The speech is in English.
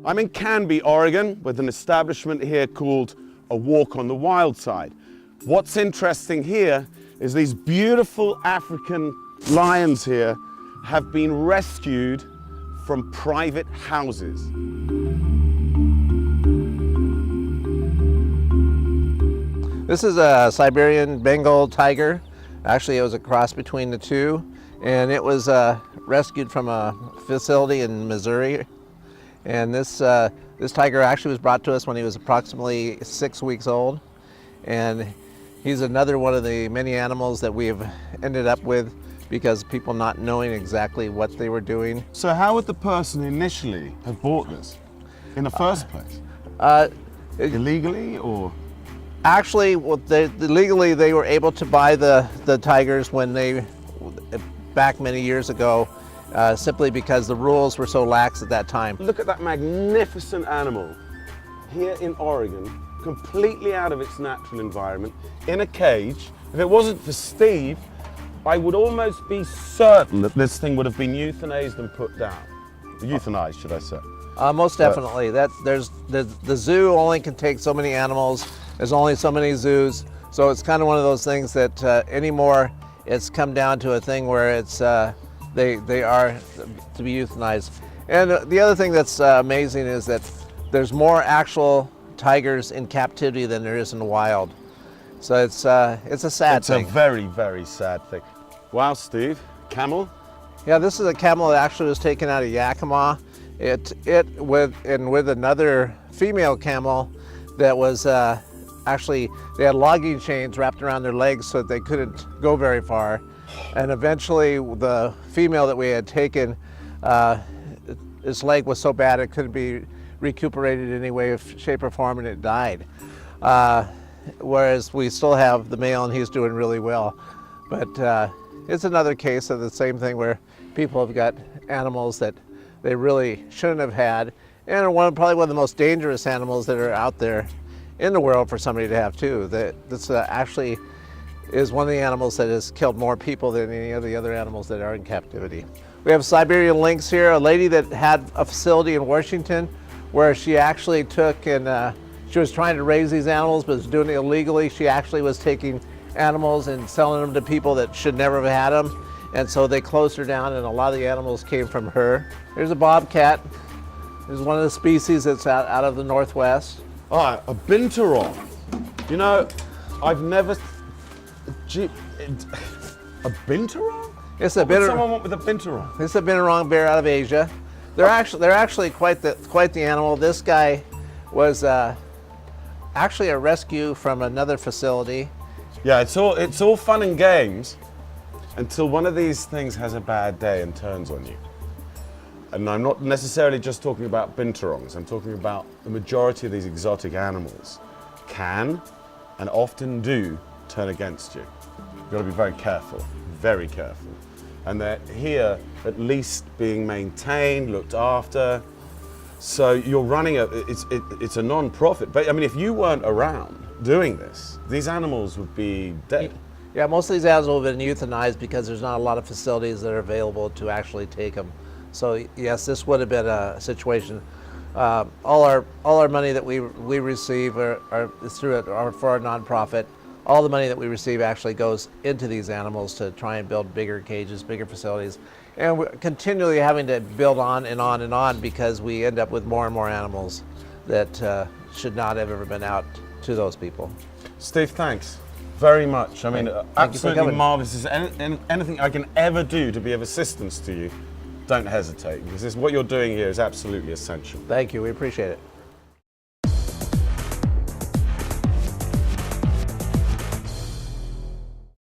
I'm in Canby, Oregon, with an establishment here called A Walk on the Wild Side. What's interesting here is these beautiful African lions here have been rescued from private houses. This is a Siberian Bengal tiger. Actually, it was a cross between the two, and it was rescued from a facility in Missouri. And this tiger actually was brought to us when he was approximately 6 weeks old. And he's another one of the many animals that we've ended up with because people not knowing exactly what they were doing. So how would the person initially have bought this in the first place? Illegally or? Actually, legally they were able to buy the tigers when back many years ago, simply because the rules were so lax at that time. Look at that magnificent animal here in Oregon, completely out of its natural environment, in a cage. If it wasn't for Steve, I would almost be certain that this thing would have been euthanized and put down. Euthanized, should I say. Most definitely. The zoo only can take so many animals. There's only so many zoos. So it's kind of one of those things that anymore it's come down to a thing where it's they are to be euthanized. And the other thing that's amazing is that there's more actual tigers in captivity than there is in the wild. So it's a sad thing. It's a very, very sad thing. Wow, Steve, camel? Yeah, this is a camel that actually was taken out of Yakima. It with another female camel that was actually, they had logging chains wrapped around their legs so that they couldn't go very far. And eventually the female that we had taken, his leg was so bad it couldn't be recuperated in any way, shape or form, and it died. Whereas we still have the male and he's doing really well. But it's another case of the same thing where people have got animals that they really shouldn't have had, and are probably one of the most dangerous animals that are out there in the world for somebody to have too. This actually is one of the animals that has killed more people than any of the other animals that are in captivity. We have Siberian lynx here, a lady that had a facility in Washington where she actually took and she was trying to raise these animals but was doing it illegally. She actually was taking animals and selling them to people that should never have had them. And so they closed her down, and a lot of the animals came from her. Here's a bobcat. There's one of the species that's out of the Northwest. All right, a binturong. You know, I've never... Gee, a binturong? It's a What would someone want with a binturong? It's a binturong bear out of Asia. They're actually quite the animal. This guy was actually a rescue from another facility. Yeah, it's all fun and games until one of these things has a bad day and turns on you. And I'm not necessarily just talking about binturongs. I'm talking about the majority of these exotic animals can and often do turn against you. You've got to be very careful, very careful. And they're here at least being maintained, looked after. So you're running it's a non-profit. But I mean, if you weren't around doing this, these animals would be dead. Yeah, most of these animals have been euthanized because there's not a lot of facilities that are available to actually take them. So yes, this would have been a situation. All our money that we receive is through for our nonprofit. All the money that we receive actually goes into these animals to try and build bigger cages, bigger facilities. And we're continually having to build on and on and on because we end up with more and more animals that should not have ever been out to those people. Steve, thanks very much. I mean, Thank absolutely marvelous. Is anything I can ever do to be of assistance to you, don't hesitate, because what you're doing here is absolutely essential. Thank you, we appreciate it.